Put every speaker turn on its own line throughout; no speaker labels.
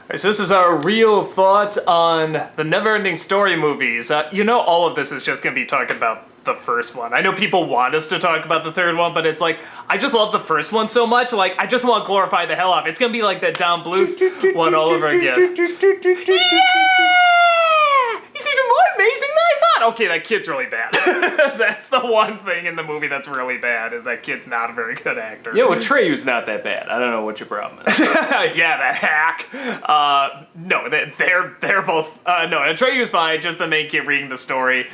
Alright, so this is our real thoughts on the Neverending Story movies. All of this is just going to be talking about the first one. I know people want us to talk about the third one, but it's like, I just love the first one so much, like, I just want to glorify the hell out of it. It's going to be like that Don Bluth one all over again. He's even more amazing than I thought! Okay, that kid's really bad. That's the one thing in the movie that's really bad, is that kid's not a very good actor.
Yeah, well, Treyu's not that bad. I don't know what your problem is.
Yeah, that hack. No, they're both. No, Treyu's fine. Just the main kid reading the story.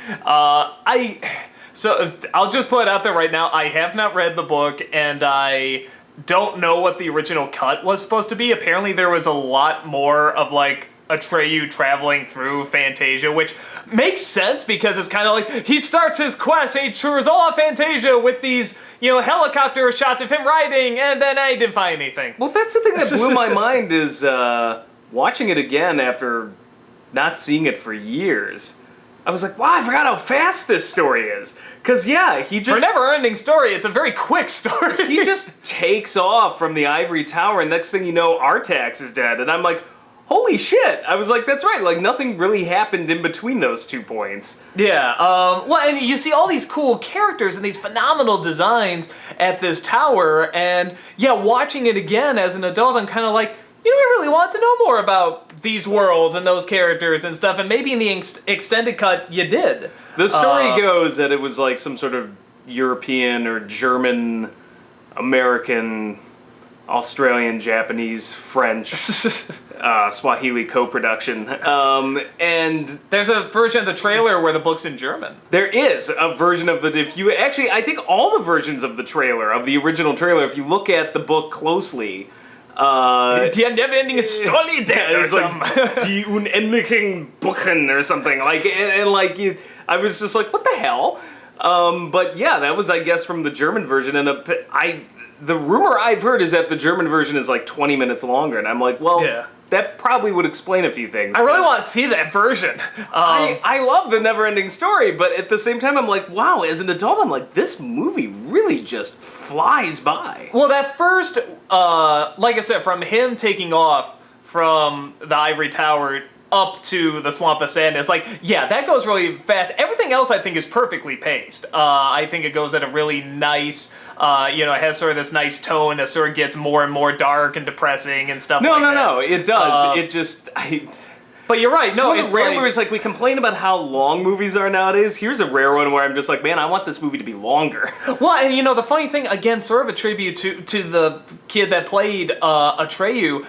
So I'll just put it out there right now. I have not read the book, and I don't know what the original cut was supposed to be. Apparently, there was a lot more of like Atreyu traveling through Fantasia, which makes sense because it's kind of like he starts his quest, he tours all of Fantasia with these, helicopter shots of him riding, and then I didn't find anything.
Well, that's the thing that blew my mind is watching it again after not seeing it for years. I was like, wow, I forgot how fast this story is. Because, yeah, he just...
For a never-ending story, it's a very quick story.
He just takes off from the ivory tower, and next thing you know, Artax is dead. And I'm like, holy shit! I was like, that's right, like nothing really happened in between those 2 points.
Yeah, well, and you see all these cool characters and these phenomenal designs at this tower, and yeah, watching it again as an adult, I'm kind of like, I really want to know more about these worlds and those characters and stuff, and maybe in the extended cut you did.
The story goes that it was like some sort of European or German, American, Australian, Japanese, French, Swahili co-production, and
there's a version of the trailer where the book's in German.
There is a version of I think all the versions of the trailer, of the original trailer, if you look at the book closely,
Die Neverending Story,
it's like Die unendlichen Buchen or something, like, and I was just like, what the hell? But yeah, that was, I guess, from the German version, and the rumor I've heard is that the German version is like 20 minutes longer, and I'm like, well, yeah, that probably would explain a few things.
I really want to see that version.
I love the Neverending Story, but at the same time, I'm like, wow, as an adult, I'm like, this movie really just flies by.
Well, that first, like I said, from him taking off from the Ivory Tower up to the Swamp of Sadness, like, yeah, that goes really fast. Everything else, I think, is perfectly paced. I think it goes at a really nice, it has sort of this nice tone that sort of gets more and more dark and depressing and stuff like that.
No, it does. It just...
But you're right. No,
it's rare movies. Like, we complain about how long movies are nowadays. Here's a rare one where I'm just like, man, I want this movie to be longer.
Well, and the funny thing, again, sort of a tribute to the kid that played Atreyu,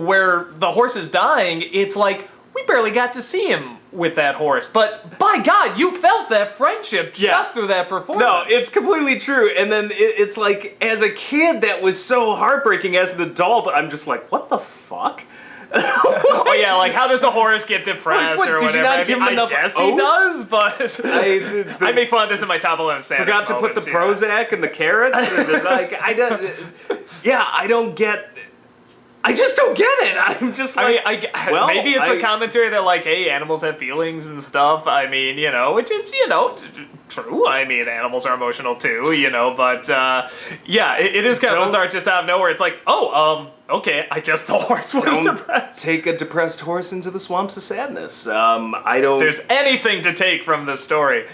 where the horse is dying. It's like we barely got to see him with that horse, but by God, you felt that friendship just through that performance.
No, it's completely true. And then it's like, as a kid, that was so heartbreaking. As an adult, I'm just like, what the fuck?
Oh yeah, like how does a horse get depressed or whatever?
Did you not give him enough
guess
oats?
He does, but I make fun of this in my top 11 saddest
forgot to put the Prozac and the carrots. Like I don't get. I just don't get it. I'm just like,
maybe it's a commentary that like, hey, animals have feelings and stuff. I mean, which is true. I mean, animals are emotional too, but yeah, it is kind of bizarre just out of nowhere. It's like, okay, I guess the horse was depressed.
Take a depressed horse into the swamps of sadness. I don't...
There's anything to take from this story.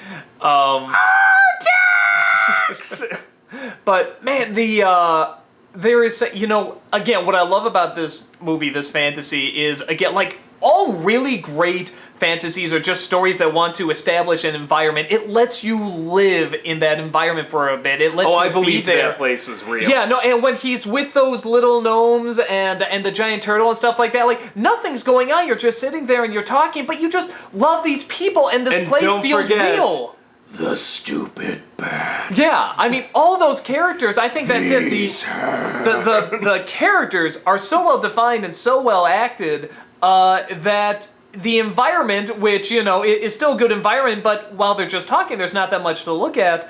But, man, there is, again, what I love about this movie, this fantasy, is, again, like, all really great fantasies are just stories that want to establish an environment. It lets you live in that environment for a bit. It lets you
I believe
be there.
That place was real.
Yeah, no, and when he's with those little gnomes and the giant turtle and stuff like that, like, nothing's going on. You're just sitting there and you're talking, but you just love these people, and this place feels real.
The stupid bat.
Yeah, I mean, all those characters, I think that's it. The characters are so well defined and so well acted that the environment, which, is still a good environment, but while they're just talking, there's not that much to look at,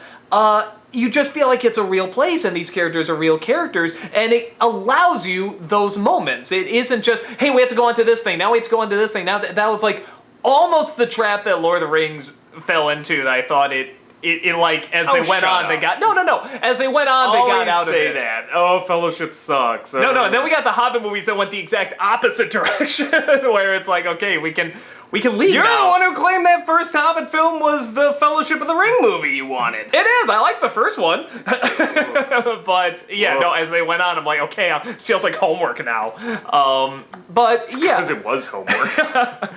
you just feel like it's a real place and these characters are real characters, and it allows you those moments. It isn't just, hey, we have to go on to this thing, now we have to go on to this thing. Now that was like almost the trap that Lord of the Rings fell into, that I thought it it like as they went
shut
on,
up.
they got no. As they went on, they got out of it.
Always say that. Oh, Fellowship sucks.
No. And then we got the Hobbit movies that went the exact opposite direction, where it's like, okay, we can leave
You're
now.
the one who claimed that first Hobbit film was the Fellowship of the Ring movie you wanted.
It is. I like the first one, but yeah,
Oof.
no. As they went on, I'm like, okay, it feels like homework now. But yeah,
Because it was homework.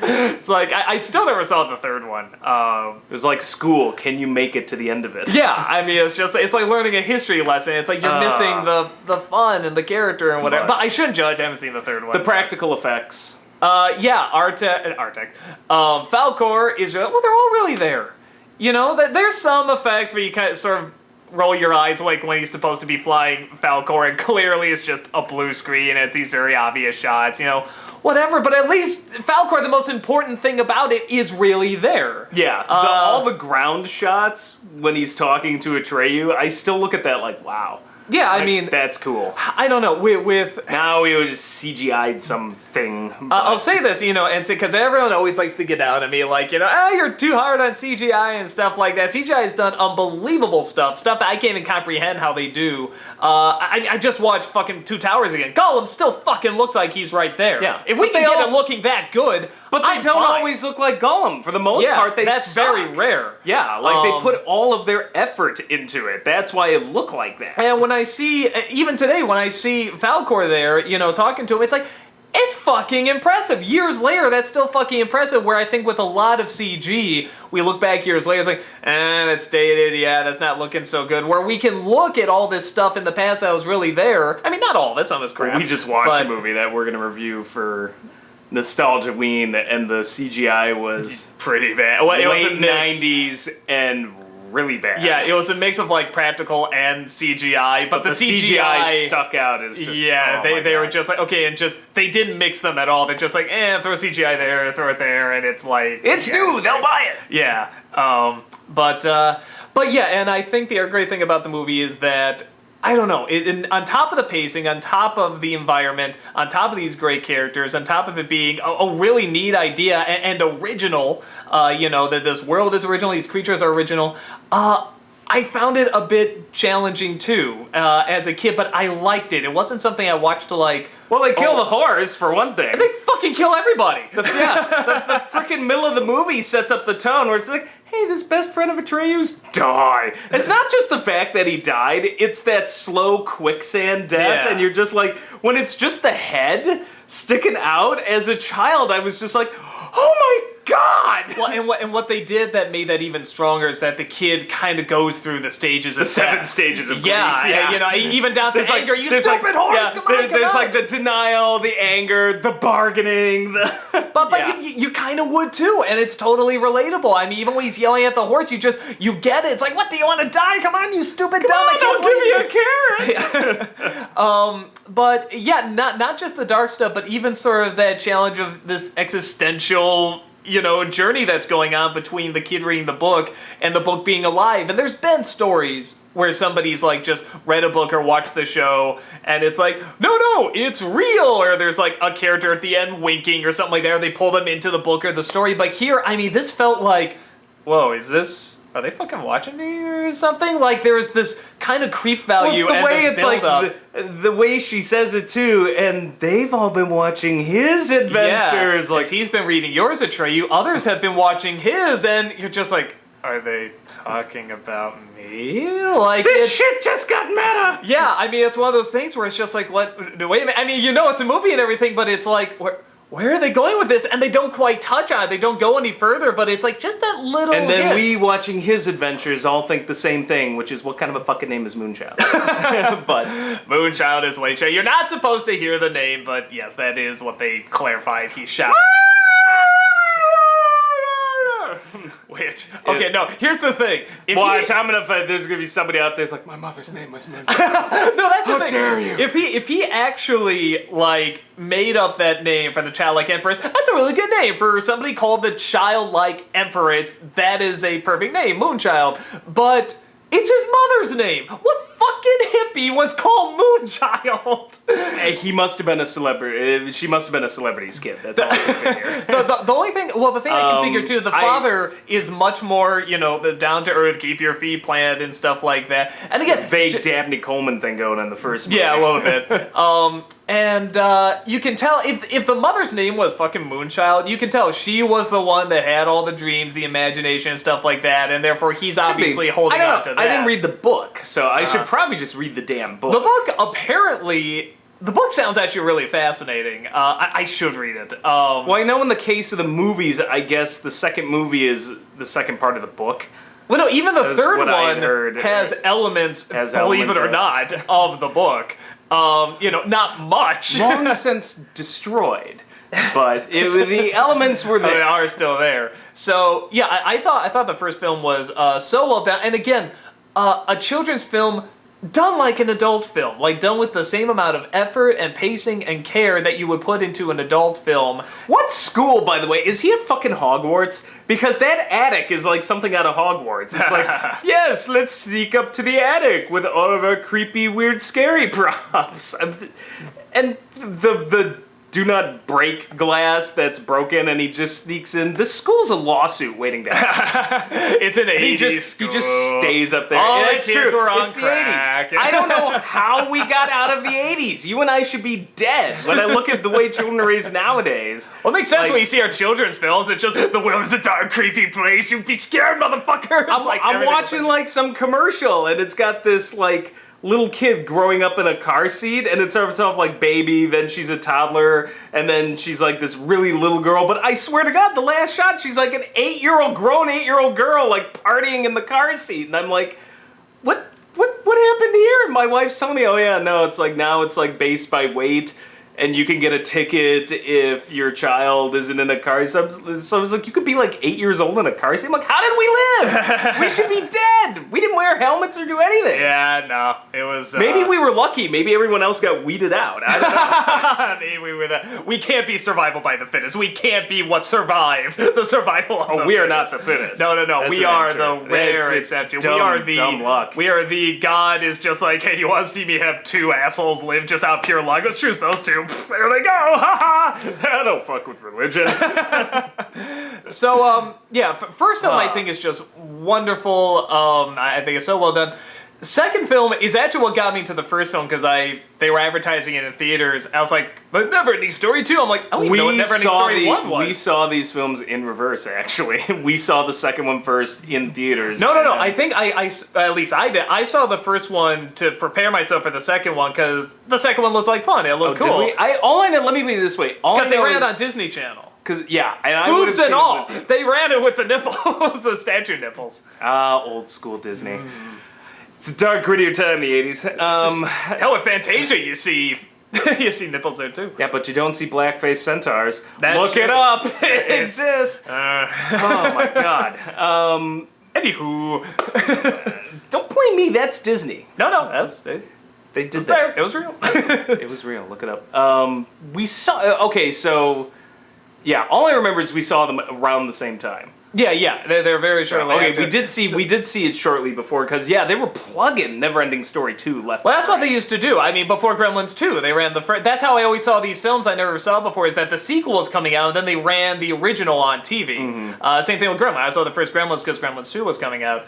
it's like I still never saw the third one.
It was like school. Can you make it to the end of it?
Yeah, I mean, it's like learning a history lesson. It's like you're missing the fun and the character and whatever. But I shouldn't judge. I haven't seen the third one.
The practical effects.
Yeah, Artek. Falkor is, well, they're all really there. You know, there's some effects where you kind of sort of roll your eyes like when he's supposed to be flying Falkor, and clearly it's just a blue screen, and it's these very obvious shots, you know, whatever, but at least Falkor, the most important thing about it is really there.
Yeah, all the ground shots when he's talking to Atreyu, I still look at that like, wow.
Yeah, I mean,
that's cool.
I don't know, with
Now we just CGI'd something.
I'll say this, you know, and because everyone always likes to get out at me, like, you know, you're too hard on CGI and stuff like that. CGI has done unbelievable stuff that I can't even comprehend how they do. I just watched fucking Two Towers again. Gollum still fucking looks like he's right there.
Yeah.
If we
But
can
they
get
all-
it looking that good,
But they
I'm
don't
fine.
always look like Gollum. For the most part, they
that's
suck.
very rare.
Yeah, like they put all of their effort into it. That's why it looked like that.
And when I see, even today, when I see Falkor there, you know, talking to him, it's like, it's fucking impressive. Years later, that's still fucking impressive, where I think with a lot of CG, we look back years later, it's like, that's dated, yeah, that's not looking so good. Where we can look at all this stuff in the past that was really there. I mean, not all of it, some of it's crap.
We just watched
but
a movie that we're going to review for Nostalgia Ween, and the CGI was
pretty bad. Well, it was a
late
mix.
90s and really bad.
Yeah, it was a mix of like practical and CGI, but the CGI
stuck out as just
yeah,
oh my
they were
God.
just like, okay, and just they didn't mix them at all. They're just like, throw CGI there, throw it there, and it's like
It's new, they'll buy it.
yeah. But yeah, and I think the great thing about the movie is that I don't know, on top of the pacing, on top of the environment, on top of these great characters, on top of it being a really neat idea and original, you know, that this world is original, these creatures are original, I found it a bit challenging too, as a kid, but I liked it. It wasn't something I watched to like...
Well, they kill the horse, for one thing.
They fucking kill everybody!
The freaking middle of the movie sets up the tone where it's like, hey, this best friend of Atreyu's die. It's not just the fact that he died, it's that slow quicksand death,
Yeah.
and you're just like, when it's just the head sticking out, as a child, I was just like, oh my God!
Well, and what they did that made that even stronger is that the kid kind of goes through the stages of
The 7
death.
stages of
Yeah,
grief.
yeah, you know, even down to anger. You stupid horse! Come on,
there's like the denial, the anger, the bargaining, the...
But
Yeah.
you kind of would too, and it's totally relatable. I mean, even when he's yelling at the horse, you get it. It's like, what, do you want to die? Come on, you stupid dumb! I can't
I'll give you a carrot!
But yeah, not just the dark stuff, but even sort of that challenge of this existential, you know, journey that's going on between the kid reading the book and the book being alive. And there's been stories where somebody's like just read a book or watched the show and it's like, no, it's real. Or there's like a character at the end winking or something like that. Or they pull them into the book or the story. But here, I mean, this felt like, whoa, are they fucking watching me or something? Like there's this kind of creep value.
Well, it's the
and
way
this
it's like
build-up.
the way she says it too, and they've all been watching his adventures.
Yeah,
like
he's been reading yours, Atreyu. Others have been watching his, and you're just like, are they talking about me? Like
this shit just got meta.
Yeah, I mean, it's one of those things where it's just like, what? Wait a minute. I mean, you know, it's a movie and everything, but it's like, where are they going with this? And they don't quite touch on it. They don't go any further, but it's like just that little
And then
hint.
we watching his adventures all think the same thing, which is what kind of a fucking name is Moonchild? But
Moonchild is what he shouts. You're not supposed to hear the name, but yes, that is what they clarified. He shouts. Which, okay, no, here's the thing.
Watch, there's gonna be somebody out there who's like, my mother's name was Moonchild.
No, that's the
How
thing.
dare you?
If he actually like made up that name for the childlike empress, that's a really good name for somebody called the childlike empress. That is a perfect name, Moonchild. But it's his mother's name. What fucking hippie was called Moonchild.
He must have been a celebrity. She must have been a celebrity's kid. That's all I can figure.
The only thing, the thing I can figure too, the father is much more, the down to earth, keep your feet planted and stuff like that. And again,
Vague Dabney Coleman thing going on in the first movie.
yeah, a little bit. And you can tell if the mother's name was fucking Moonchild, you can tell she was the one that had all the dreams, the imagination, and stuff like that, and therefore he's obviously holding on to that.
I didn't read the book, so I should probably just read the damn book.
The book apparently. The book sounds actually really fascinating. I should read it.
Well, I know in the case of the movies, I guess the second movie is the second part of the book.
Well, no, even the third one
heard,
has elements, believe it or not, of the book. Not much.
Long since destroyed, but the elements were there.
They are still there. So yeah, I thought the first film was so well done, and again, a children's film done like an adult film, like done with the same amount of effort and pacing and care that you would put into an adult film.
What school, by the way? Is he at fucking Hogwarts? Because that attic is like something out of Hogwarts. It's like, yes, let's sneak up to the attic with all of our creepy, weird, scary props. And the do not break glass that's broken, and he just sneaks in. This school's a lawsuit waiting to happen.
It's an 80s school.
He just stays up there.
All
It's
the kids
true.
were on
It's
crack.
the 80s. I don't know how we got out of the 80s. You and I should be dead when I look at the way children are raised nowadays.
Well, it makes sense when you see our children's films. It's just, the world is a dark, creepy place. You'd be scared, motherfucker.
I'm watching like some commercial, and it's got this like little kid growing up in a car seat, and it starts off like baby, then she's a toddler, and then she's like this really little girl. But I swear to God, the last shot, she's like an grown 8-year-old girl, like partying in the car seat, and I'm like, what happened here? And my wife's telling me, oh yeah, no, it's like now it's like based by weight, and you can get a ticket if your child isn't in a car. So I was like, you could be like 8 years old in a car seat? I'm like, how did we live? We should be dead. We didn't wear helmets or do anything.
Yeah, no, it was...
Maybe we were lucky. Maybe everyone else got weeded out. I don't know.
Maybe we were we can't be survival by the fittest. We can't be what survived. The survival of the
we
fittest.
are not the fittest.
No.
That's
We
what I'm
are
sure.
the rare
It's
exception.
dumb,
We are the
dumb luck.
We are the God is just like, hey, you want to see me have two assholes live just out of pure luck? Let's choose those two. There they go.
I don't fuck with religion.
So, first film I think is just wonderful. I think it's so well done. Second film is actually what got me to the first film because they were advertising it in theaters. I was like, the Neverending Story 2. I'm like, I don't even know what Neverending Story 1 was.
We saw these films in reverse, actually. We saw the second one first in theaters.
No. I think I at least I did. I saw the first one to prepare myself for the second one because the second one looked like fun. It looked cool.
Did we? Let me put it this way.
Because they ran it on Disney Channel.
And I
boobs and all. They ran it with the nipples, the statue nipples.
Old school Disney. It's a dark, grittier time in the 80s.
Hell, with Fantasia, you see nipples there too.
Yeah, but you don't see blackface centaurs.
Look
it up. It exists. Oh my God.
Anywho,
don't blame me. That's Disney.
No, that's
they did that.
There. It was real.
It was real. Look it up. We saw. Okay, so yeah, all I remember is we saw them around the same time.
Yeah, they're very shortly.
Okay,
after.
we did see it shortly before because they were plugging Neverending Story 2 left.
Well, that's what they used to do. I mean, before Gremlins 2, they ran the first. That's how I always saw these films I never saw before. Is that the sequel was coming out and then they ran the original on TV. Mm-hmm. Same thing with Gremlins. I saw the first Gremlins because Gremlins 2 was coming out.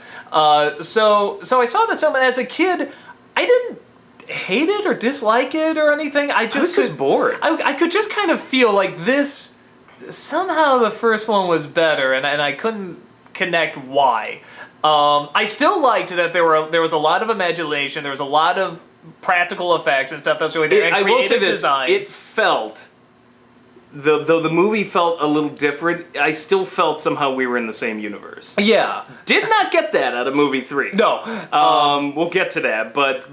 So I saw this film and as a kid, I didn't hate it or dislike it or anything. I was
just bored.
I could just kind of feel like this. Somehow the first one was better, and I couldn't connect why. I still liked that there was a lot of imagination, there was a lot of practical effects and stuff. That's really there. And creative design.
It felt, though the movie felt a little different, I still felt somehow we were in the same universe.
Yeah.
Did not get that out of movie 3.
No.
We'll get to that, but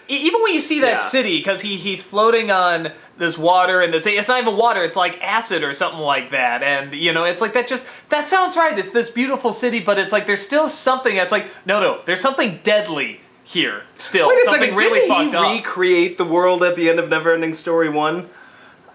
even when you see that city, because he's floating on this water and it's not even water, it's like acid or something like that, and it's like that sounds right. It's this beautiful city, but it's like there's still something that's like no, there's something deadly here still.
Wait a
something
second,
really
didn't
fucked up.
he recreate the world at the end of Neverending Story 1? Did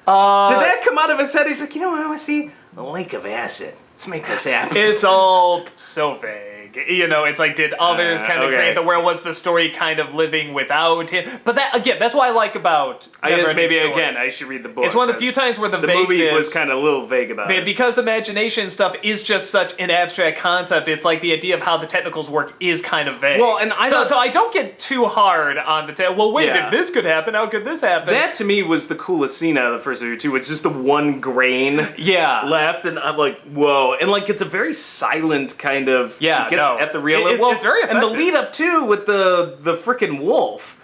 that come out of his head? He's like, I want to see a lake of acid. Let's make this happen.
It's all so vague. vague. You know, it's like, did others kind of create the world? Was the story kind of living without him? But that, again, that's what I like about
I guess maybe,
Neverending Story.
again, I should read the book.
It's one of the few times where the
movie was kind of a little vague about it.
Because imagination stuff is just such an abstract concept, it's like the idea of how the technicals work is kind of vague.
Well, and
so I don't get too hard on the well, wait, if this could happen, how could this happen?
That, to me, was the coolest scene out of the first movie, too. It's just the one grain left, and I'm like, whoa. And, like, it's a very silent kind of...
Yeah,
it gets at the real...
It's very effective.
And the lead up, too, with the frickin' wolf.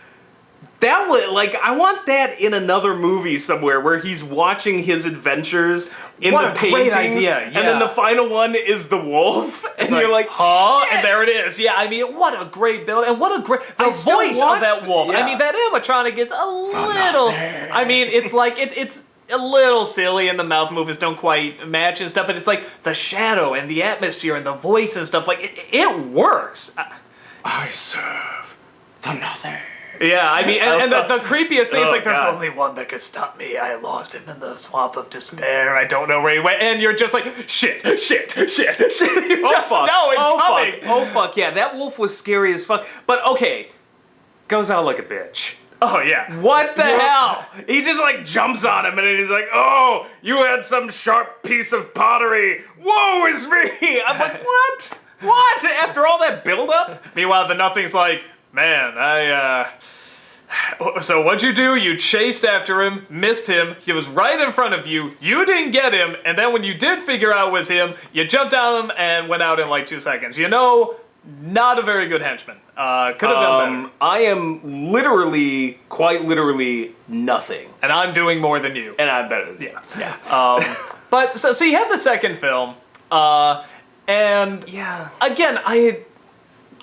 That would, like, I want that in another movie somewhere where he's watching his adventures in the paintings.
Great idea,
And then the final one is the wolf. And you're like,
huh?
shit.
And there it is. Yeah, I mean, what a great build. And what a great... The voice of that wolf.
Yeah.
I mean, that animatronic is a little... I mean, it's like, it's a little silly and the mouth movements don't quite match and stuff, but it's like the shadow and the atmosphere and the voice and stuff, like, it works.
I serve the nothing.
Yeah, I mean, and the creepiest thing is like, there's
God.
only one that could stop me. I lost him in the swamp of despair. I don't know where he went. And you're just like, shit. You just know it's coming.
Oh, fuck. Yeah, that wolf was scary as fuck. But, okay, goes out like a bitch.
Oh, yeah.
What the hell? He just, like, jumps on him, and then he's like, oh, you had some sharp piece of pottery. Woe is me. I'm like, what? What? After all that buildup?
Meanwhile, the nothing's like, man, so what'd you do? You chased after him, missed him, he was right in front of you, you didn't get him, and then when you did figure out it was him, you jumped on him and went out in like 2 seconds. You know, not a very good henchman. Could have done better.
I am literally, quite literally, nothing.
And I'm doing more than you.
And I'm better than you.
Yeah. But, so you had the second film, and again,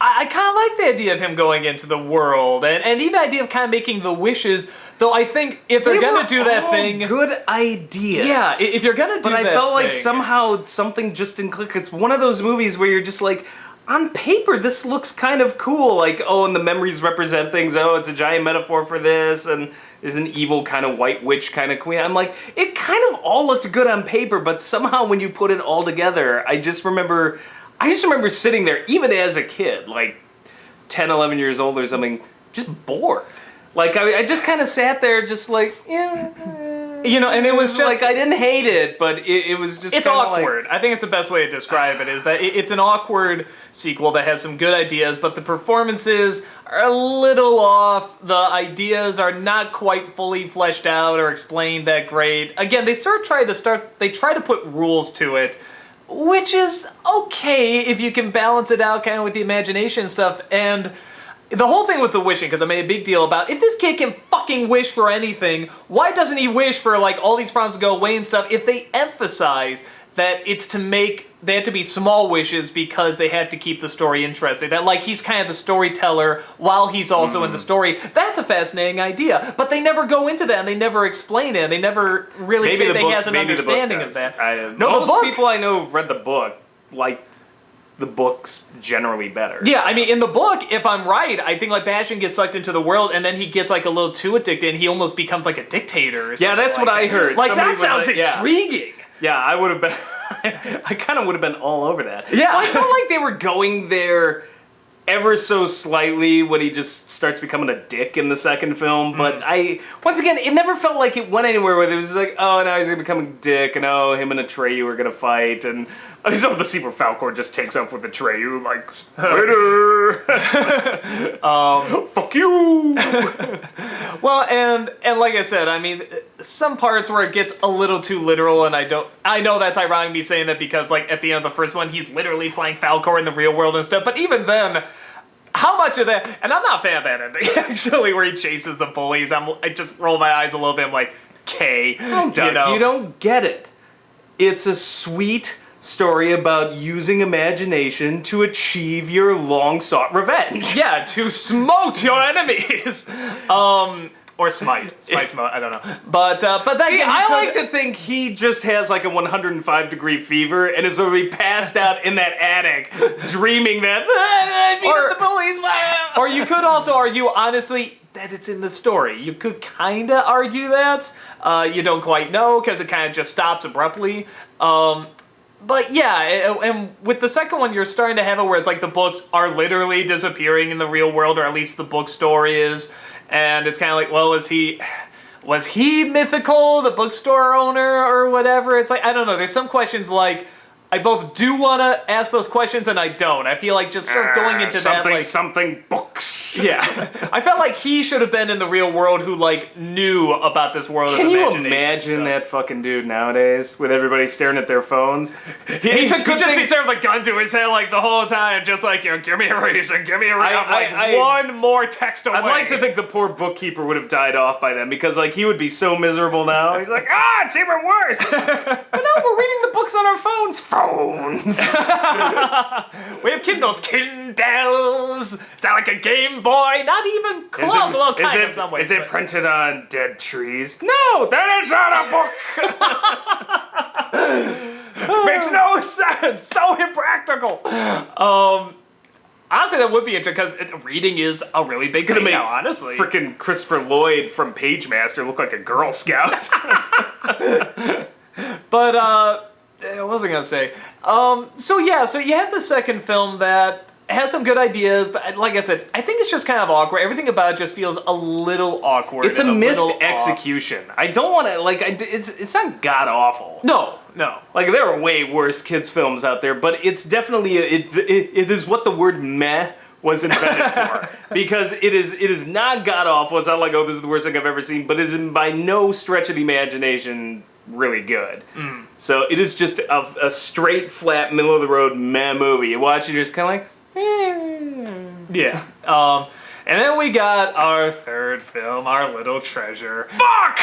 I kind of like the idea of him going into the world, and even the idea of kind of making the wishes, though I think if they're going to do that thing...
good ideas.
Yeah, if you're going to do that
But I felt like
thing-
somehow something just didn't click. It's one of those movies where you're just like, on paper, this looks kind of cool. Like, oh, and the memories represent things. Oh, it's a giant metaphor for this, and there's an evil kind of white witch kind of queen. I'm like, it kind of all looked good on paper, but somehow when you put it all together, I just remember sitting there, even as a kid, like 10, 11 years old or something, just bored. Like, I just kind of sat there just like,
You know, and it was just...
like, I didn't hate it, but it was just
It's awkward. I think it's the best way to describe it, is that it's an awkward sequel that has some good ideas, but the performances are a little off. The ideas are not quite fully fleshed out or explained that great. Again, they try to put rules to it, which is okay if you can balance it out kind of with the imagination stuff. And the whole thing with the wishing, because I made a big deal about, if this kid can fucking wish for anything, why doesn't he wish for, like, all these problems to go away and stuff? If they emphasize that it's they have to be small wishes because they have to keep the story interesting. That, like, he's kind of the storyteller while he's also in the story. That's a fascinating idea. But they never go into that, and they never explain it, and they never really say that he has an understanding of that.
Most people I know who've read the book, like, the book's generally better.
Yeah, I mean, in the book, if I'm right, I think, like, Bastion gets sucked into the world, and then he gets, like, a little too addicted, and he almost becomes, like, a dictator or something.
Yeah, that's what I heard.
Like,
Somebody
that sounds intriguing.
Yeah, I would have been... I kind of would have been all over that.
Yeah.
Well, I felt like they were going there ever so slightly when he just starts becoming a dick in the second film, but once again, it never felt like it went anywhere where it was like, oh, now he's gonna become a dick, and oh, him and Atreyu are gonna fight, and I just love the scene where Falcor just takes up with Atreyu, like, later! Fuck you!
Well, and like I said, I mean, some parts where it gets a little too literal, and I know that's ironic me saying that because, like, at the end of the first one, he's literally flying Falcor in the real world and stuff, but even then, how much of that, and I'm not a fan of that ending, actually, where he chases the bullies, I just roll my eyes a little bit, I'm like, okay,
You don't get it. It's a sweet story about using imagination to achieve your long-sought revenge.
Yeah, to smote your enemies. Or smite, smote, I don't know. But that.
See, I like to think he just has like a 105-degree fever and is already passed out in that attic, dreaming that I beat up the bullies.
Or you could also argue, honestly, that it's in the story. You could kind of argue that. You don't quite know because it kind of just stops abruptly. But yeah, and with the second one, you're starting to have it where it's like the books are literally disappearing in the real world, or at least the book story is, and it's kind of like, well, was he mythical, the bookstore owner, or whatever? It's like, I don't know. There's some questions like, I both do want to ask those questions and I don't. I feel like just sort of going into that, like...
Something books.
Yeah. I felt like he should have been in the real world who, like, knew about this world of imagination.
Can you imagine that fucking dude nowadays with everybody staring at their phones?
He'd just be staring with a gun to his head, like, the whole time, just like, you know, give me a reason, give me a reason. One more text away.
I'd like to think the poor bookkeeper would have died off by then, because, like, he would be so miserable now. He's like, it's even worse. But no, we're reading the books on our phones.
We have Kindles. Kindles! Is that like a Game Boy? Not even close. Well, kind of in some ways.
Is it printed on dead trees? No, that is not a book! Makes no sense! So impractical!
Honestly, that would be interesting, because reading is a really big thing now, honestly.
Freaking Christopher Lloyd from Pagemaster look like a Girl Scout.
But, what was I gonna say? So you have the second film that has some good ideas, but like I said, I think it's just kind of awkward. Everything about it just feels a little awkward.
It's a missed execution. I don't want to, like, it's not god-awful.
No.
Like, there are way worse kids' films out there, but it's definitely, it is what the word meh was invented for. Because it is not god-awful. It's not like, oh, this is the worst thing I've ever seen, but it is by no stretch of the imagination really good. So it is just a straight, flat, middle-of-the-road meh movie. You watch it, you're just kind of like,
Yeah. And then we got our third film, Our Little Treasure.
fuck!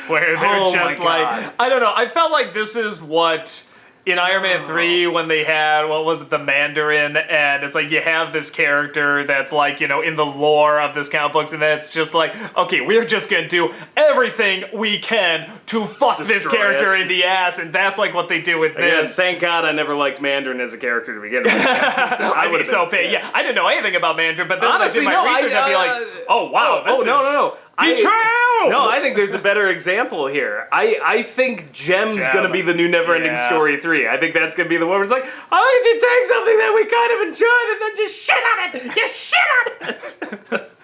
Where they're just like, I don't know, I felt like this is what... In Iron Man 3, when they had, what was it, the Mandarin, and it's like you have this character that's like, you know, in the lore of this comic books, and that's just like, okay, we're just gonna do everything we can to fuck this character in the ass, and that's like what they do with this.
Thank God I never liked Mandarin as a character to begin with.
I'd be so pissed. Yeah, I didn't know anything about Mandarin, but then honestly, when I did my research, I'd be like, oh wow, this is...
No.
Betrayal!
No, I think there's a better example here. I think Gem's going to be the new Neverending Story 3. I think that's going to be the one where it's like, how did you take something that we kind of enjoyed and then just shit on it? You shit on it!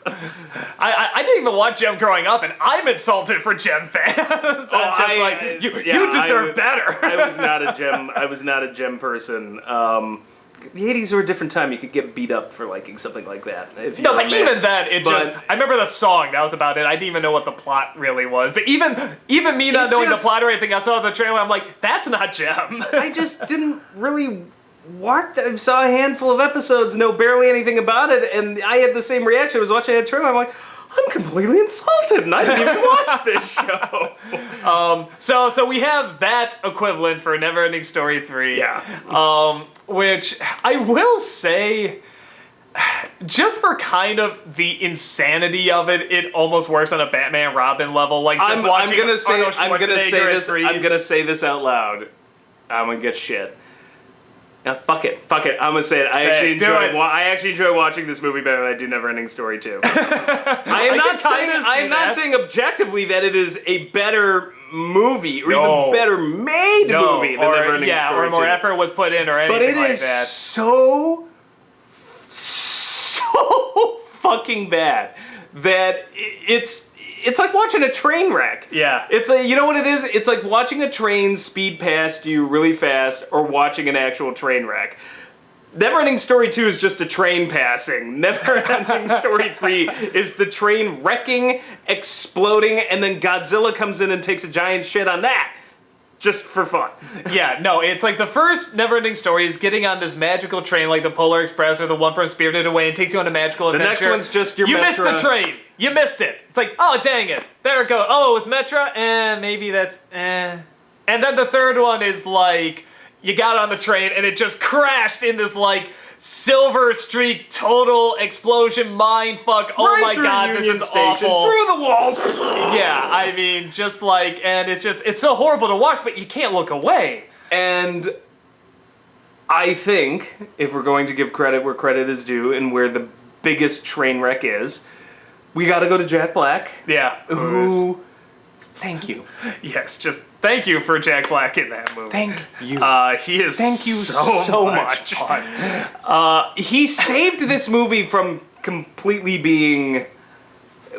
I didn't even watch Gem growing up, and I'm insulted for Gem fans. You deserve better.
I was not a Gem person. The 80s were a different time. You could get beat up for liking something like that.
Even then, I remember the song. That was about it. I didn't even know what the plot really was. But even me not knowing the plot or anything, I saw the trailer. I'm like, that's not Gem.
I just didn't really watch. I saw a handful of episodes, know barely anything about it, and I had the same reaction. I was watching that trailer. I'm like, I'm completely insulted, and I didn't even watch this show.
So we have that equivalent for Neverending Story 3.
Yeah.
Which I will say, just for kind of the insanity of it, it almost works on a Batman Robin level. Like just watching
I'm gonna say this out loud. I'm gonna get shit. Now, fuck it. I'm gonna say it. I actually enjoy watching this movie better than I do Neverending Story 2. I'm not saying objectively that it is a better movie or even better made movie than Neverending Story 2.
Or more effort was put in or anything like that. But it is
so fucking bad that it's like watching a train wreck.
Yeah.
You know what it is? It's like watching a train speed past you really fast or watching an actual train wreck. Neverending Story 2 is just a train passing. Neverending Story 3 is the train wrecking, exploding, and then Godzilla comes in and takes a giant shit on that. Just for fun.
Yeah, no, it's like the first Neverending Story is getting on this magical train like the Polar Express or the one from Spirited Away and takes you on a magical adventure.
The next one's just your
You
Metra.
missed the train. You missed it. It's like, oh, dang it. There it goes. Oh, it was Metra? Maybe that's, And then the third one is like, you got on the train and it just crashed in this like silver streak total explosion mindfuck. Oh my god, this is awful.
Through the walls.
Yeah, I mean, just like, and it's so horrible to watch, but you can't look away.
And I think if we're going to give credit where credit is due and where the biggest train wreck is, we got to go to Jack Black.
Yeah.
Who Thank you.
Yes, just thank you for Jack Black in that movie.
Thank you.
He is
Thank you so much.
fun.
He saved this movie from completely being...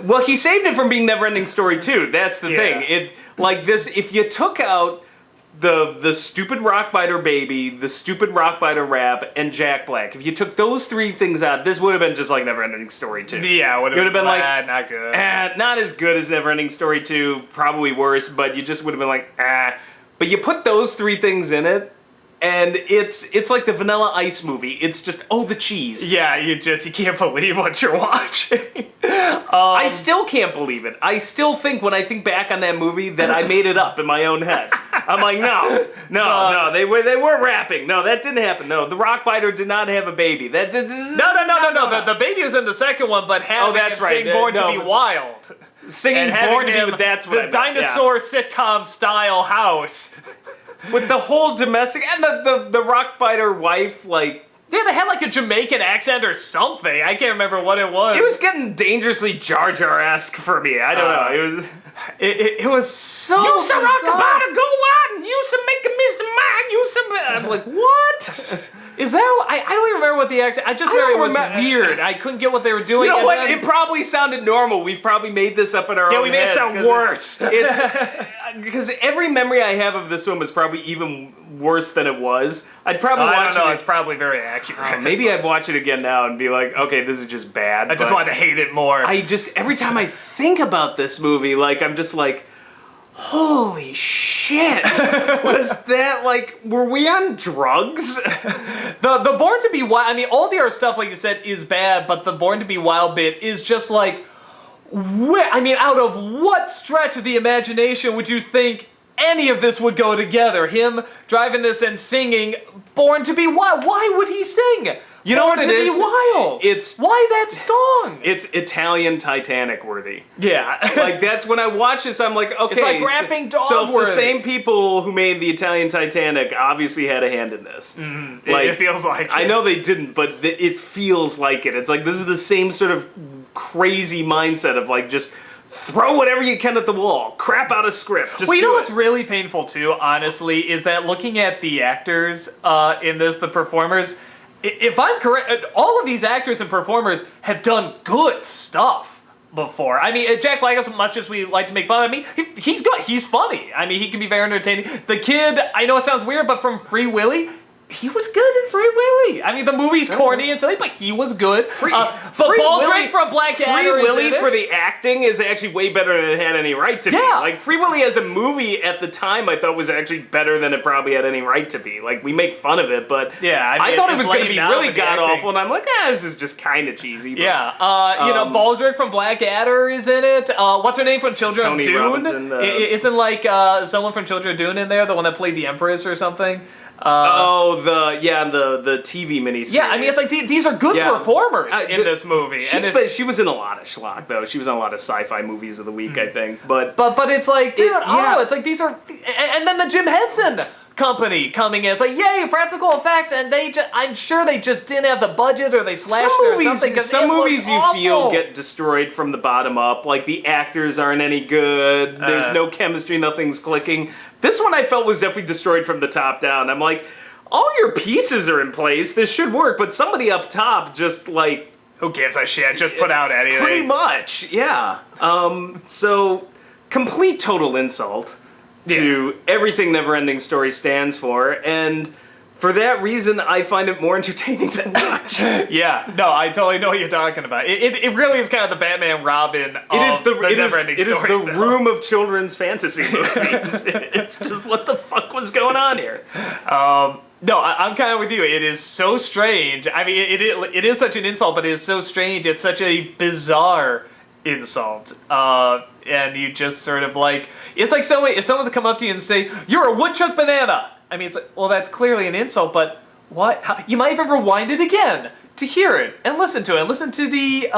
Well, he saved it from being Neverending Story 2. That's the thing. It like this. If you took out the stupid Rockbiter baby, the stupid Rockbiter rap, and Jack Black, if you took those three things out, this would have been just like Neverending Story 2.
Yeah, it would have been like not good.
Not as good as Neverending Story 2. Probably worse, but you just would have been like But you put those three things in it, and it's like the Vanilla Ice movie. It's just, the cheese.
Yeah, you can't believe what you're watching.
I still can't believe it. I still think when I think back on that movie that I made it up in my own head. I'm like, no, they were rapping. No, that didn't happen. No, the Rockbiter did not have a baby. No.
The baby was in the second one, but having
that's
him
right.
sing Born to Be Wild.
Singing Born to Be, that's what I meant.
The dinosaur sitcom style house.
With the whole domestic, and the Rockbiter wife, like...
Yeah, they had like a Jamaican accent or something. I can't remember what it was.
It was getting dangerously Jar Jar-esque for me. I don't know.
It was so
You some
bizarre.
Rockabye go out and you some make a Mr. Mike. You some... I'm like, what?
Is that... I don't even remember what the accent... I just remember it was weird. I couldn't get what they were doing.
You know what? It probably sounded normal. We've probably made this up in our own
Yeah, we made it
heads,
sound worse.
It's because every memory I have of this film is probably even worse than it was. I'd probably watch
I don't know.
it.
It's probably very accurate.
Maybe I'd watch it again now and be like, okay, this is just bad.
I just wanted to hate it more.
Every time I think about this movie, like, I'm just like, holy shit. Was that, like, were we on drugs?
The Born to Be Wild, I mean, all the other stuff, like you said, is bad, but the Born to Be Wild bit is just like, out of what stretch of the imagination would you think any of this would go together? Him driving this and singing Born to Be Wild. Why would he sing?
You know what it is?
Born to Be Wild. Why that song?
It's Italian Titanic worthy.
Yeah.
Like, that's when I watch this, I'm like, okay.
It's like rapping dog
So
worthy.
the same people who made the Italian Titanic obviously had a hand in this.
Mm-hmm. Like, it feels like it.
I know they didn't, but it feels like it. It's like, this is the same sort of crazy mindset of, like, just throw whatever you can at the wall. Crap out a script. Just
you know
do
what's
it.
really painful, too, honestly, is that looking at the actors in this, the performers, if I'm correct, all of these actors and performers have done good stuff before. I mean, Jack Black, as much as we like to make fun of him, he's good. He's funny. I mean, he can be very entertaining. The kid, I know it sounds weird, but from Free Willy, he was good in Free Willy. I mean, the movie's corny and silly, but he was good. But Baldrick from Black Adder
Free Willy
is in
for
it.
the acting is actually way better than it had any right to be.
Yeah.
Like, Free Willy as a movie at the time I thought was actually better than it probably had any right to be. Like, we make fun of it, but
yeah,
I thought it was going to
lame
be
now,
really
but the
god-awful,
acting-
and I'm like, this is just kind of cheesy. But,
Yeah, Baldrick from Black Adder is in it. What's her name from Children
Tony
of Dune?
Robinson,
Isn't like someone from Children of Dune in there, the one that played the Empress or something?
the TV miniseries.
Yeah, I mean, it's like these are good performers in this movie.
She was in a lot of schlock, though. She was in a lot of sci-fi movies of the week, I think. But
it's like, dude, it's like these are... And then the Jim Henson company coming in. It's like, yay, practical effects, and I'm sure they just didn't have the budget or they slashed it or something.
Some movies you feel get destroyed from the bottom up. Like, the actors aren't any good. There's no chemistry, nothing's clicking. This one I felt was definitely destroyed from the top down. I'm like, all your pieces are in place. This should work, but somebody up top just, like...
Who gives a shit? Just put out anything.
Pretty much, yeah. So, complete total insult to everything Neverending Story stands for, and for that reason, I find it more entertaining to watch.
Yeah, no, I totally know what you're talking about. It really is kind of the Batman Robin of the Neverending Story.
It is the
film.
room of children's fantasy movies. It's just, what the fuck was going on here?
No, I'm kind of with you. It is so strange. I mean, it is such an insult, but it is so strange. It's such a bizarre insult. And you just sort of like... It's like if someone to come up to you and say, "You're a woodchuck banana." I mean, it's like, well, that's clearly an insult, but what? You might even rewind it again to hear it and listen to it. Listen to the,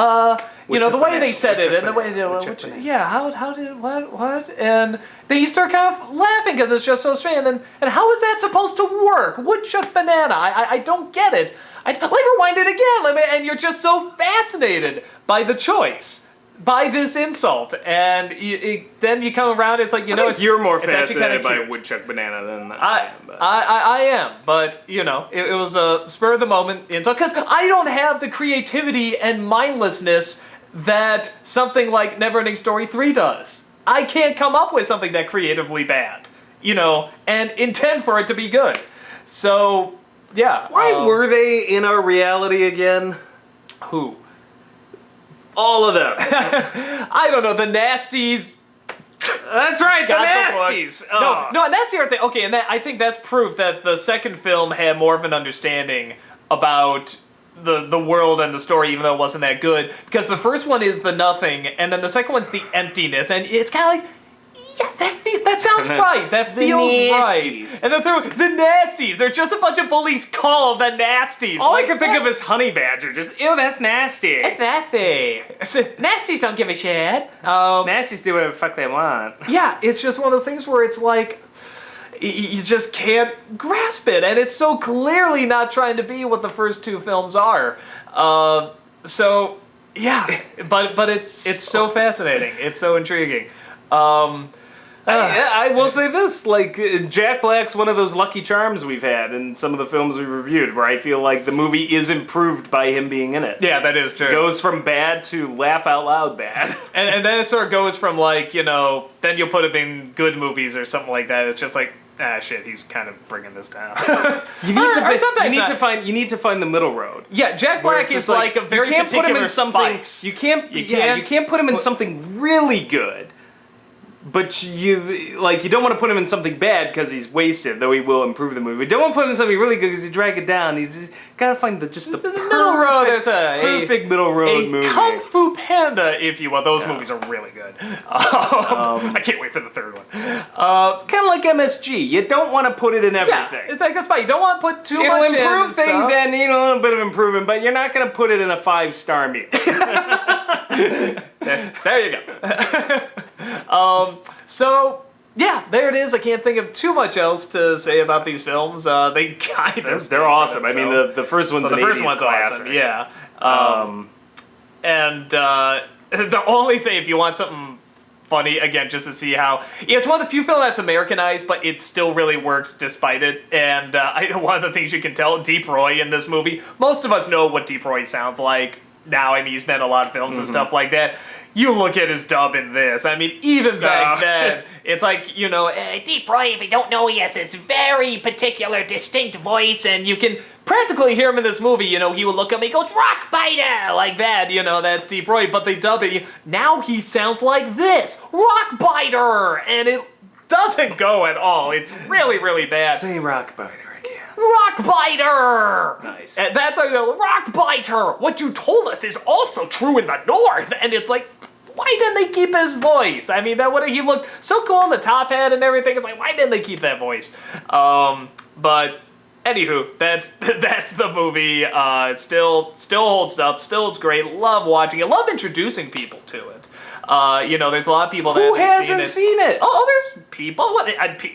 the way they said it and the way they... Yeah, how did... What? And then you start kind of laughing because it's just so strange. And how is that supposed to work? Woodchuck banana. I don't get it. Let me rewind it again. And you're just so fascinated by the choice by this insult, and then you come around. It's like
I think you're more
it's actually
fascinated
kinda
by
cute.
woodchuck banana than
I
am. But.
I am, but it was a spur of the moment insult because I don't have the creativity and mindlessness that something like Neverending Story 3 does. I can't come up with something that creatively bad, and intend for it to be good. So, yeah.
Why were they in our reality again?
Who?
All of them.
I don't know. The Nasties.
That's right, the
got the book.
Nasties. Oh.
No, and that's the other thing. Okay, and I think that's proof that the second film had more of an understanding about the world and the story, even though it wasn't that good. Because the first one is the nothing, and then the second one's the emptiness, and it's kind of like, yeah, that sounds right. That feels right. And the third, the Nasties. They're just a bunch of bullies called the Nasties.
All I can think of is Honey Badger. Just, ew, that's nasty.
It's nasty. Nasties don't give a shit.
Nasties do whatever the fuck they want.
Yeah, it's just one of those things where it's like, you just can't grasp it, and it's so clearly not trying to be what the first two films are. So, yeah, but it's so fascinating. It's so intriguing.
I will say this, like, Jack Black's one of those lucky charms we've had in some of the films we reviewed, where I feel like the movie is improved by him being in it.
Yeah, that is true.
It goes from bad to laugh out loud bad.
And then it sort of goes from like, then you'll put him in good movies or something like that. It's just like, shit, he's kind of bringing this down.
You need to find the middle road.
Yeah, Jack Black is like a very particular spice.
You can't put him in something really good. But you don't want to put him in something bad because he's wasted, though he will improve the movie. You don't want to put him in something really good because you drag it down. He's got to find the
middle road. There's
perfect middle road movie.
Kung Fu Panda, if you will. Those movies are really good. I can't wait for the third one.
It's kind of like MSG. You don't want to put it in everything.
Yeah, it's like a spy. You don't want to put too
It'll
much in.
It'll improve things and need a little bit of improvement, but you're not going to put it in a 5-star meal.
There you go. So, yeah, there it is. I can't think of too much else to say about these films. They kind of...
They're awesome. I mean, the first one's an 80s classic.
Awesome, yeah. And the only thing, if you want something funny, again, just to see how... Yeah, it's one of the few films that's Americanized, but it still really works despite it. And one of the things you can tell, Deep Roy in this movie, most of us know what Deep Roy sounds like now. I mean, he's been in a lot of films and stuff like that. You look at his dub in this. I mean, even back then, it's like, Deep Roy, if you don't know, he has this very particular, distinct voice, and you can practically hear him in this movie. He would look up and he goes, "Rock Biter!" Like that, that's Deep Roy, but they dub it. Now he sounds like this, "Rock Biter!" And it doesn't go at all. It's really, really bad.
Say Rock Biter.
Rock Biter!
Nice.
And that's how you go, Rock Biter! What you told us is also true in the North! And it's like, why didn't they keep his voice? I mean, he looked so cool in the top hat and everything. It's like, why didn't they keep that voice? But anywho, that's the movie. It still holds up. Still, it's great. Love watching it. Love introducing people to it. There's a lot of people that
Who hasn't seen it?
Oh, there's people,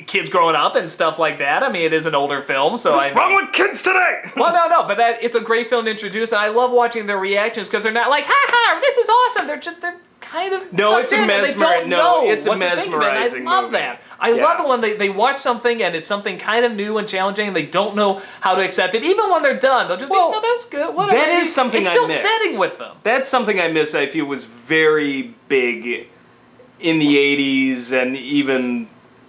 kids growing up and stuff like that. I mean, it is an older film, so
What's wrong with kids today?
Well, no, but it's a great film to introduce, and I love watching their reactions because they're not like, "Ha, this is awesome." They're kind of
it's a mesmerizing
I love
movie.
that. I love it when they watch something and it's something kind of new and challenging and they don't know how to accept it. Even when they're done, they'll just be, "No, that's good." Whatever.
That is something
it's
I
still
miss.
sitting with them.
That's something I miss. I feel was very big in the 80s and even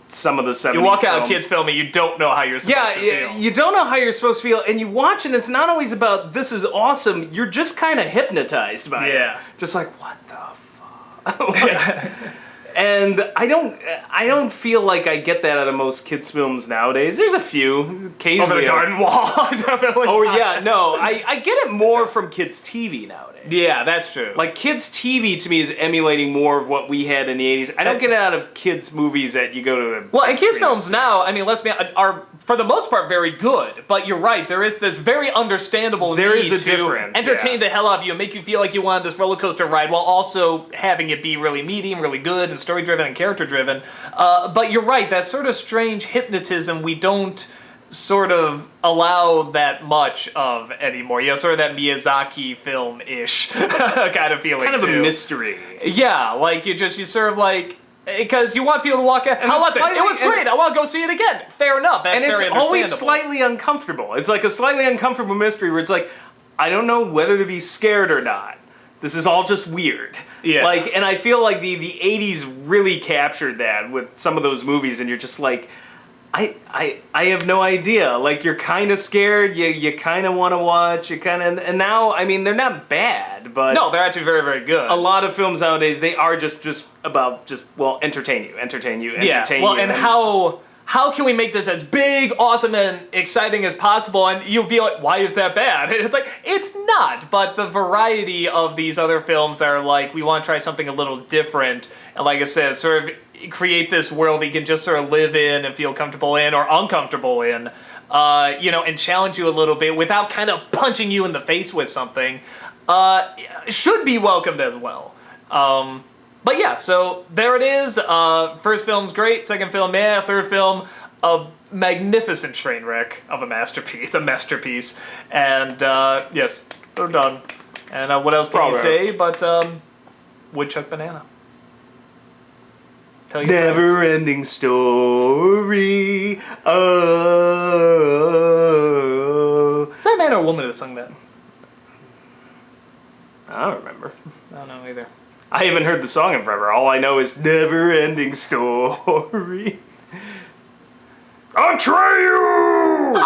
some of the 70s.
You walk out
films.
kids filming, you don't know how you're supposed to feel.
You don't know how you're supposed to feel, and you watch and it's not always about this is awesome. You're just kind of hypnotized by it. Just like, what the fuck? And I don't feel like I get that out of most kids' films nowadays. There's a few, occasionally.
Over the garden wall, definitely.
Oh yeah, no, I get it more from kids' TV nowadays.
Yeah, that's true.
Like kids' TV to me is emulating more of what we had in the 80s. I don't get it out of kids' movies that you go to.
Well, and kids' films now, I mean, let's be honest, are for the most part very good. But you're right, there is this very understandable need to entertain the hell out of you and make you feel like you want this roller coaster ride while also having it be really meaty and really good and story driven and character driven. But you're right, that sort of strange hypnotism we don't sort of allow that much of anymore. You know, sort of that Miyazaki film-ish kind of feeling.
Kind of
too.
a mystery.
Yeah, like you sort of like, because you want people to walk out. How was it? It was great. I want to go see it again. Fair enough. That's
And it's
very
always
understandable.
slightly uncomfortable. It's like a slightly uncomfortable mystery where it's like, I don't know whether to be scared or not. This is all just weird.
Yeah.
Like, and I feel like the 80s really captured that with some of those movies, and you're just like, I have no idea. Like, you're kind of scared, you kind of want to watch, you kind of, and now, I mean, they're not bad, but
No, they're actually very, very good.
a lot of films nowadays, they are just about well, entertain you, entertain you.
Well, and how can we make this as big, awesome, and exciting as possible? And you'll be like, why is that bad? And it's like, it's not. But the variety of these other films that are like, we want to try something a little different, and like I said, sort of create this world that you can just sort of live in and feel comfortable in or uncomfortable in, you know, and challenge you a little bit without kind of punching you in the face with something, should be welcomed as well. But yeah, so there it is. First film's great, second film, third film, a magnificent train wreck of a masterpiece, And yes, we're done. And what else can you say but Woodchuck Banana? Tell your friends.
Never-ending story. Oh.
Is that a man or a woman who sung that?
I don't remember.
I don't know either.
I haven't heard the song in forever. All I know is never-ending story. Atreyu!